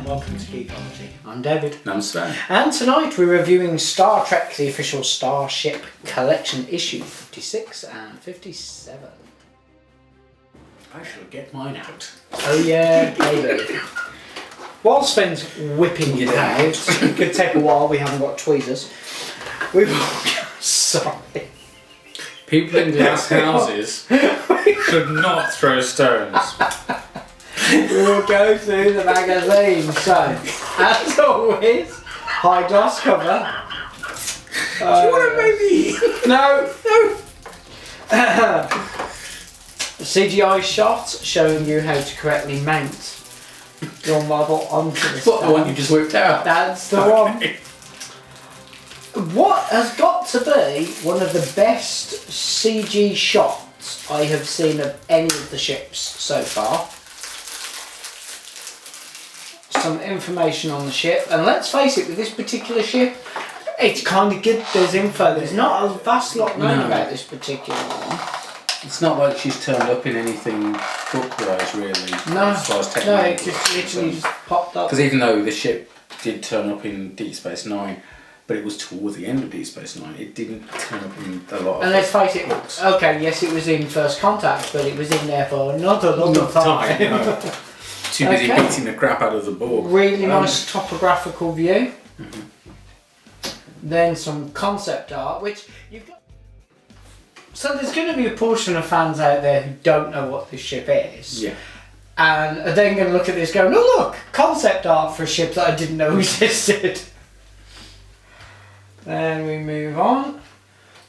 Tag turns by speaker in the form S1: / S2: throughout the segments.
S1: welcome to Geekology. I'm David.
S2: And I'm Sven.
S1: And tonight we're reviewing Star Trek, the official Starship Collection, issue 56 and 57.
S2: I shall get mine out.
S1: Oh yeah, baby. While Sven's whipping it out, it could take a while, we haven't got tweezers. We've sorry.
S2: People in glass houses should not throw stones.
S1: We will go through the magazine. So, as always, high gloss cover.
S2: Do you want to maybe?
S1: No. CGI shot showing you how to correctly mount your model onto the stand.
S2: What, the one you just whipped out?
S1: That's the one. What has got to be one of the best CG shots I have seen of any of the ships so far. Some information on the ship, and let's face it, with this particular ship, it's kind of good. There's info. There's not a vast lot known about this particular one.
S2: It's not like she's turned up in anything book-wise, really.
S1: No,
S2: as far as
S1: no,
S2: technology.
S1: it just literally just popped up.
S2: Because even though the ship did turn up in Deep Space Nine, but it was towards the end of Deep Space Nine, it didn't turn up in a lot of
S1: And let's face it,
S2: books.
S1: okay, yes, it was in First Contact, but it was in there for not a long time.
S2: No. Too busy beating the crap out of the Borg.
S1: Really nice topographical view.
S2: Mm-hmm.
S1: Then some concept art, which you've got. So there's going to be a portion of fans out there who don't know what this ship is.
S2: Yeah.
S1: And are then going to look at this going, oh look, concept art for a ship that I didn't know existed. Then we move on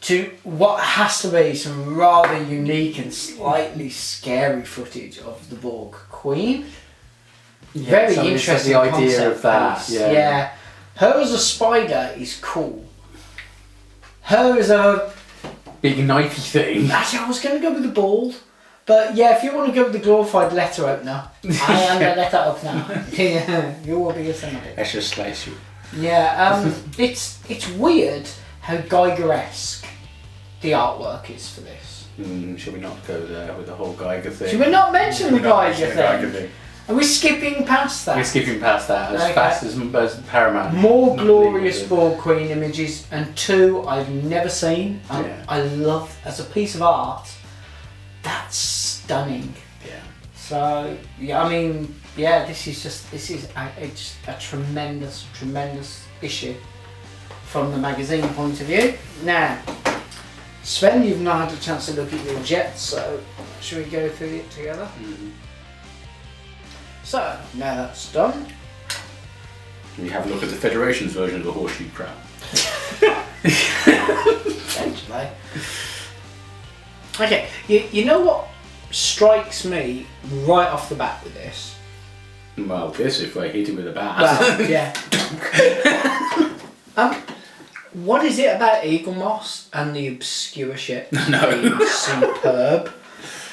S1: to what has to be some rather unique and slightly scary footage of the Borg Queen.
S2: Yeah,
S1: Very
S2: so
S1: interesting.
S2: The idea
S1: concept
S2: of that.
S1: piece.
S2: Yeah.
S1: Yeah. Her as a spider is cool. Her as a...
S2: Big knifey thing.
S1: Actually, I was going to go with the ball. But yeah, if you want to go with the glorified letter opener, I am the letter opener. You will be a son of it.
S2: Let's just slice you.
S1: Yeah, it's weird how Geiger-esque the artwork is for this.
S2: Should we not go there with the whole Geiger thing?
S1: Should we not mention the Geiger thing? Are we skipping past that?
S2: We're skipping past that as fast as Paramount.
S1: More glorious Borg Queen images, and two I've never seen.
S2: Yeah.
S1: I love, as a piece of art, that's stunning.
S2: Yeah.
S1: So, yeah, I mean, yeah, this is a tremendous issue from the magazine point of view. Now, Sven, you've not had a chance to look at your jets, so should we go through it together?
S2: Mm-hmm.
S1: So, now that's done.
S2: Can we have a look at the Federation's version of the horseshoe crab?
S1: Essentially. Okay, you know what strikes me right off the bat with this?
S2: Well, this if I hit it with a bat.
S1: Well, yeah. What is it about Eaglemoss and the obscure ship being superb?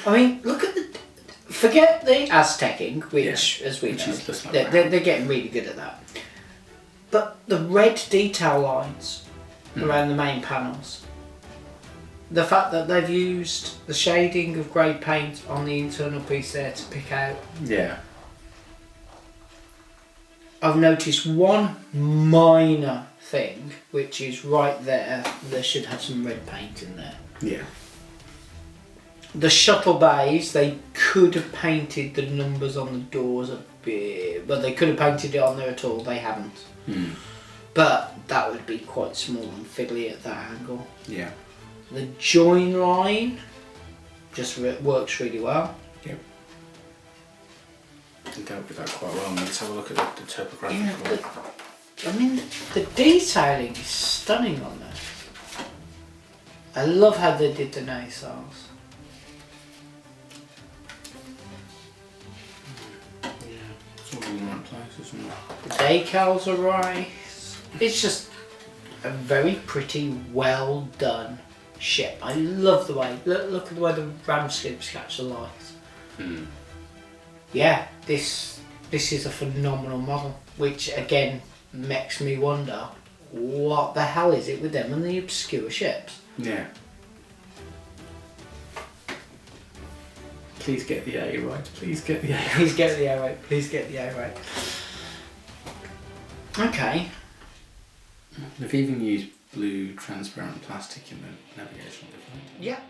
S1: I mean, look at the... Forget the Aztecing, which, as we know, they're getting really good at that. But the red detail lines around the main panels, the fact that they've used the shading of grey paint on the internal piece there to pick out.
S2: Yeah.
S1: I've noticed one minor thing, which is right there. They should have some red paint in there.
S2: Yeah.
S1: The shuttle bays, they could have painted the numbers on the doors a bit, but they could have painted it on there at all. They haven't. But that would be quite small and fiddly at that angle.
S2: Yeah.
S1: The join line just works really well.
S2: Yep. I dealt with that quite well. Let's have a look at the topographical.
S1: Yeah, I mean, the detailing is stunning on this. I love how they did the nacelles. The decals are right. It's just a very pretty, well done ship. I love the way. Look at the way the ram slips catch the light. Yeah, this is a phenomenal model, which again makes me wonder what the hell is it with them and the obscure ships.
S2: Yeah. Please get the A right. Please get the A right.
S1: Please get the A right. Please get the A right. Okay.
S2: They've even used blue transparent plastic in the navigational device.
S1: Yeah.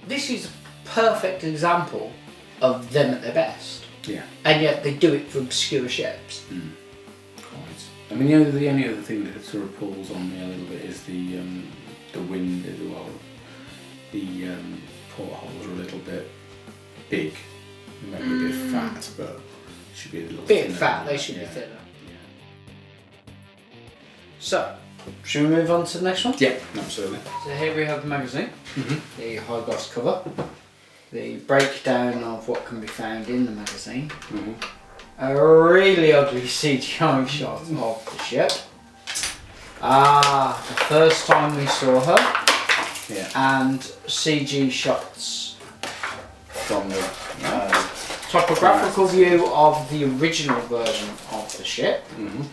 S1: This is a perfect example of them at their best.
S2: Yeah.
S1: And yet they do it for obscure ships.
S2: Quite. I mean, the only other thing that sort of pulls on me a little bit is the wind as well. The portholes are a little bit big, maybe a bit fat, but should be a little
S1: Bit
S2: thinner
S1: fat,
S2: than
S1: they
S2: that,
S1: should be
S2: yeah.
S1: thinner. So, should we move on to the next one?
S2: Yeah, absolutely.
S1: So here we have the magazine,
S2: Mm-hmm.
S1: the high gloss cover, the breakdown of what can be found in the magazine,
S2: Mm-hmm.
S1: a really ugly CGI shot of the ship. The first time we saw her,
S2: Yeah.
S1: and CG shots,
S2: From the
S1: topographical view of the original version of the ship.
S2: Mm-hmm.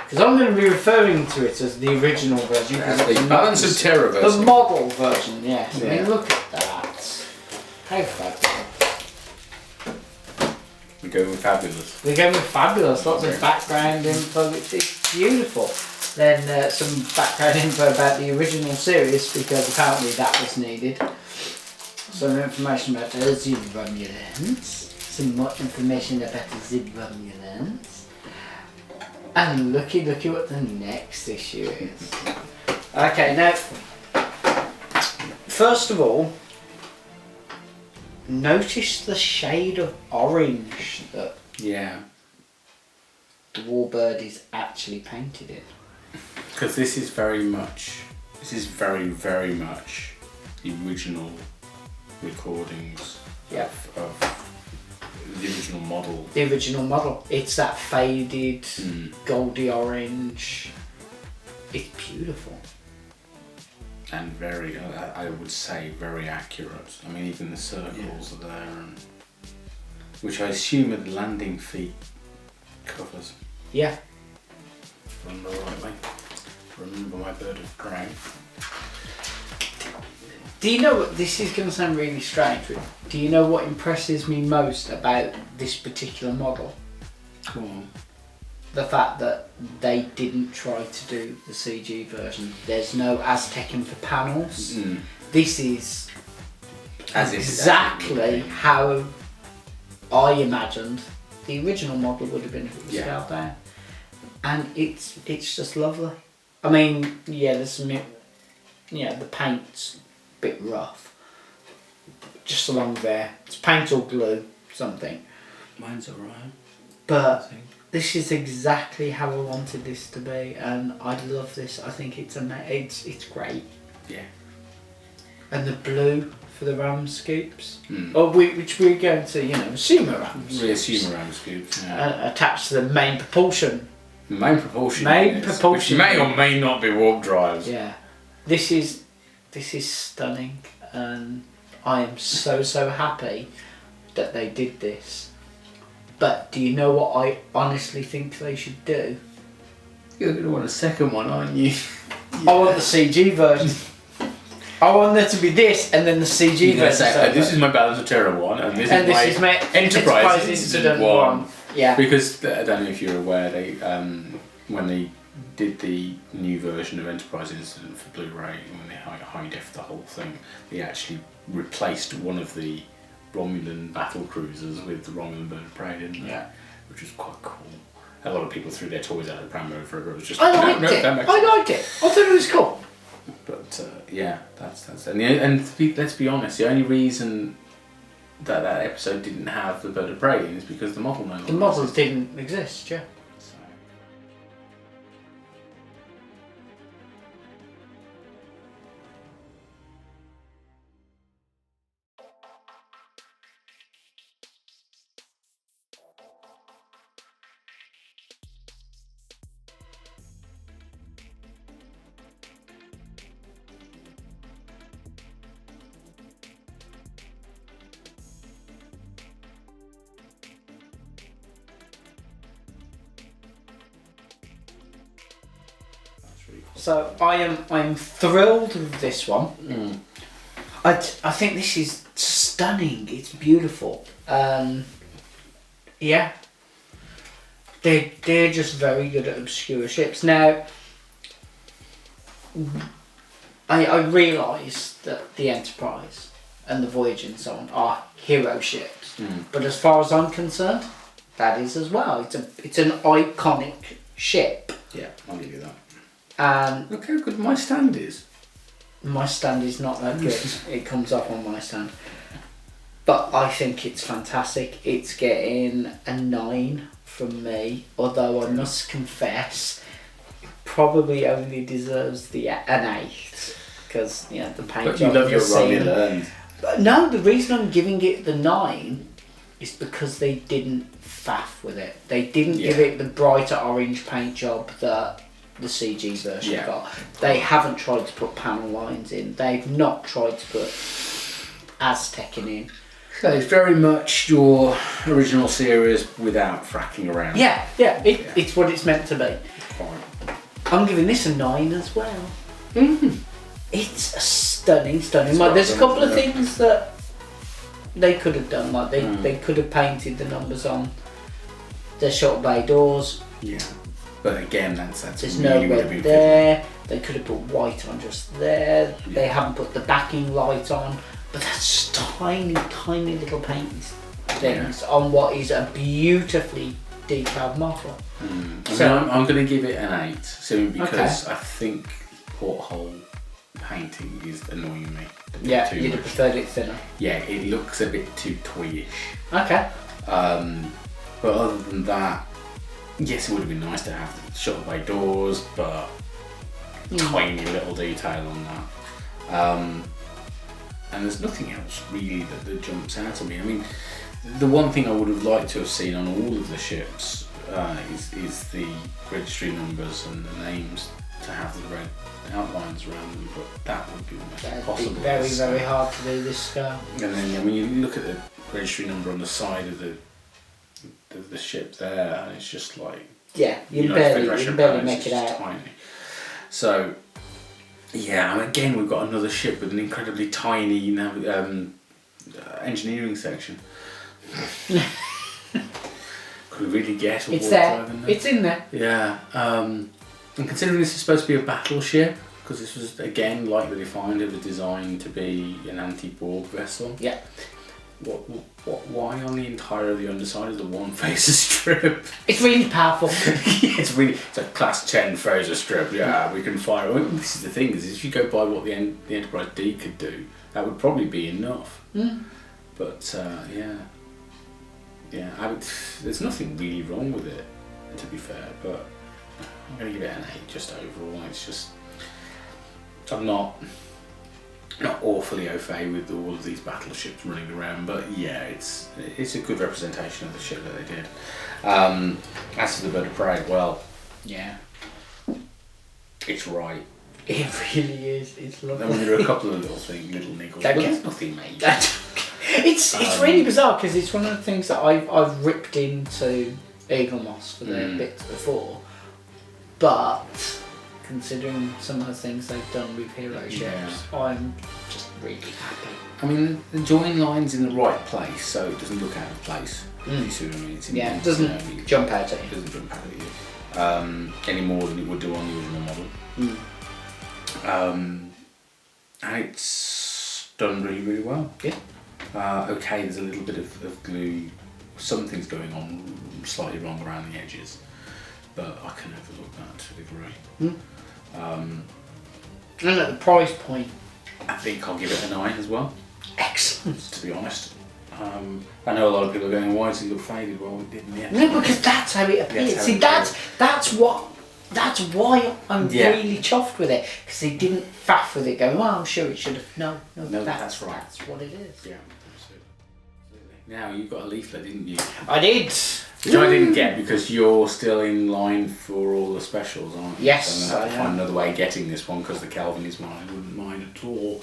S1: Because I'm going to be referring to it as the original version.
S2: That's
S1: because
S2: the Balance of Terror
S1: The
S2: version.
S1: model version, yes. I
S2: Yeah.
S1: mean, look at that. How fabulous.
S2: We go with fabulous.
S1: We're going with fabulous. Lots
S2: Okay.
S1: of background info, which is beautiful. Then some background info about the original series, because apparently that was needed. Some information about the Romulans. Some more information about the Romulans. And looky what the next issue is. Okay, now, first of all, notice the shade of orange that
S2: Yeah.
S1: the Warbird is actually painted in.
S2: Because this is very, very much the original recordings
S1: Yeah.
S2: of the original model.
S1: The original model. It's that faded,
S2: Mm.
S1: goldy orange. It's beautiful.
S2: And very, I would say, very accurate. I mean, even the circles are there, and, which I assume are the landing feet covers.
S1: Yeah.
S2: Remember rightly. Remember my Bird of Prey.
S1: Do you know what, this is going to sound really strange, but do you know what impresses me most about this particular model?
S2: Go on.
S1: The fact that they didn't try to do the CG version. There's no Aztecing for panels.
S2: Mm.
S1: This is
S2: As if
S1: exactly how I imagined the original model would have been if it was scaled down. And it's just lovely. I mean, yeah, there's some, the paint's a bit rough. Just along there. It's paint or glue, something.
S2: Mine's alright.
S1: But this is exactly how I wanted this to be, and I love this. I think it's it's great.
S2: Yeah.
S1: And the blue for the ram scoops,
S2: Mm.
S1: which we're going to, assume are ram scoops.
S2: We assume around scoops. Yeah.
S1: Attached to the main propulsion.
S2: Main propulsion.
S1: Main
S2: yes,
S1: propulsion.
S2: Which may or may not be warp drives.
S1: Yeah. This is stunning, and I am so happy that they did this. But do you know what I honestly think they should do?
S2: You're going to want a second one, aren't you?
S1: I want the CG version. I want there to be this and then the CG version.
S2: This is my Balance of Terror one, and this is my Enterprise
S1: Incident one. Yeah.
S2: Because I don't know if you're aware, they when they did the new version of Enterprise Incident for Blu-ray, when they high def the whole thing, they actually replaced one of the Romulan battle cruisers with the Romulan Bird of Prey, didn't they?
S1: Yeah.
S2: Which was quite cool. A lot of people threw their toys out of the pram over it, but it was just
S1: I liked it.
S2: that makes
S1: I
S2: sense.
S1: liked it. I thought it was cool.
S2: But that's let's be honest, the only reason that episode didn't have the Bird of Prey in is because the model no longer
S1: The models
S2: existed.
S1: didn't exist, yeah. So I'm thrilled with this one. I think this is stunning. It's beautiful. Yeah. They're just very good at obscure ships. Now, I realise that the Enterprise and the Voyager and so on are hero ships, but as far as I'm concerned, that is as well. It's an iconic ship.
S2: Yeah, I'll give you that. Look how good my stand is.
S1: My stand is not that good. It comes up on my stand. But I think it's fantastic. It's getting a 9 from me, although I must confess, it probably only deserves an 8 because the paint
S2: But
S1: job.
S2: you love your Romulan Bird.
S1: But no, the reason I'm giving it the 9 is because they didn't faff with it. They didn't give it the brighter orange paint job that the CG version got. They haven't tried to put panel lines in. They've not tried to put Aztecing in.
S2: So it's very much your original series without fracking around.
S1: Yeah. It's what it's meant to be.
S2: Fine.
S1: I'm giving this a 9 as well. It's a stunning.
S2: It's
S1: Like, there's a couple of things that they could have done. Like they could have painted the numbers on the shuttle bay doors.
S2: Yeah. But again, that's
S1: there's
S2: really
S1: no red there. They could have put white on just there. Yeah. They haven't put the backing light on. But that's tiny little paint things on what is a beautifully detailed model.
S2: So I'm going to give it an 8 simply because I think porthole painting is annoying me.
S1: Yeah, you'd have preferred it thinner.
S2: Yeah, it looks a bit too toyish.
S1: Okay.
S2: But other than that, yes, it would have been nice to have the shuttle bay doors, but tiny little detail on that. And there's nothing else really that jumps out at me. I mean, the one thing I would have liked to have seen on all of the ships is the registry numbers and the names to have the red outlines around them, but that would be almost impossible.
S1: Be very, very hard to do this scale.
S2: And then when you look at the registry number on the side of the ship there, and it's just like
S1: you can barely make it out.
S2: Tiny. So. Yeah, and again we've got another ship with an incredibly tiny engineering section. Could we really guess what
S1: it's there? It's in there.
S2: Yeah, and considering this is supposed to be a battleship, because this was again like the Defiant, it was designed to be an anti-Borg vessel.
S1: Yeah.
S2: Why on the entire of the underside is the one phaser strip?
S1: It's really powerful.
S2: It's a class 10 phaser strip. Yeah, we can fire. Well, this is the thing: is if you go by what the Enterprise D could do, that would probably be enough. But there's nothing really wrong with it, to be fair. But I'm going to give it an 8 just overall. It's just I'm not awfully au fait with all of these battleships running around, but yeah, it's a good representation of the ship that they did. As for the Bird of Prey, well, yeah, it's right.
S1: It really is. It's lovely.
S2: I mean, there are a couple of little niggles, but it's nothing major.
S1: It's really bizarre because it's one of the things that I've ripped into Eaglemoss for their bits before, but considering some of the things they've done with hero ships, I'm just really happy.
S2: I mean, the join line's in the right place, so it doesn't look out of place. You see what I mean?
S1: It doesn't jump out at you.
S2: It doesn't jump out at you any more than it would do on the original model. And it's done really, really well. Yeah. Okay, there's a little bit of glue. Something's going on slightly wrong around the edges, but I can overlook that to a degree.
S1: And at the price point,
S2: I think I'll give it a 9 as well.
S1: Excellent.
S2: To be honest, I know a lot of people are going, "Why does it look faded?" Well, it didn't yet.
S1: No, because that's how it appears. See, that's why I'm really chuffed with it, because they didn't faff with it, going, "Well, I'm sure it should have." No, that's right. That's what it is.
S2: Yeah, absolutely. Now you got a leaflet, didn't you?
S1: I did.
S2: Which I didn't get because you're still in line for all the specials, aren't you?
S1: Yes,
S2: so I'm going to have to find another way of getting this one because the Kelvin is mine. I wouldn't mind at all.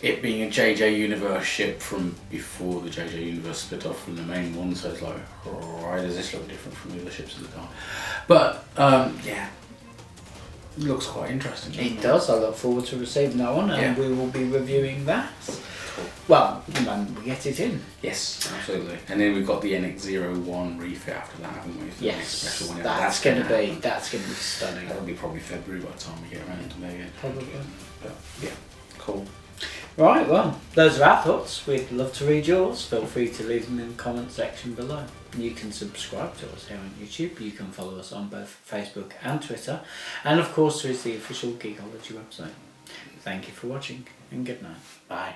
S2: It being a JJ Universe ship from before the JJ Universe split off from the main one, so it's like, why does this look different from the other ships at the time? But yeah, looks quite interesting.
S1: It does. I look forward to receiving that one, and we will be reviewing that.
S2: Cool.
S1: Well, when we get it in.
S2: Yes, absolutely. And then we've got the NX-01 refit after that, haven't we? So
S1: Yes,
S2: special one.
S1: that's going to be stunning.
S2: That'll be probably February by the time we get around to it.
S1: Probably.
S2: But yeah, cool.
S1: Right, well, those are our thoughts. We'd love to read yours. Feel free to leave them in the comment section below. You can subscribe to us here on YouTube. You can follow us on both Facebook and Twitter. And of course, there is the official Geekology website. Thank you for watching, and good night.
S2: Bye.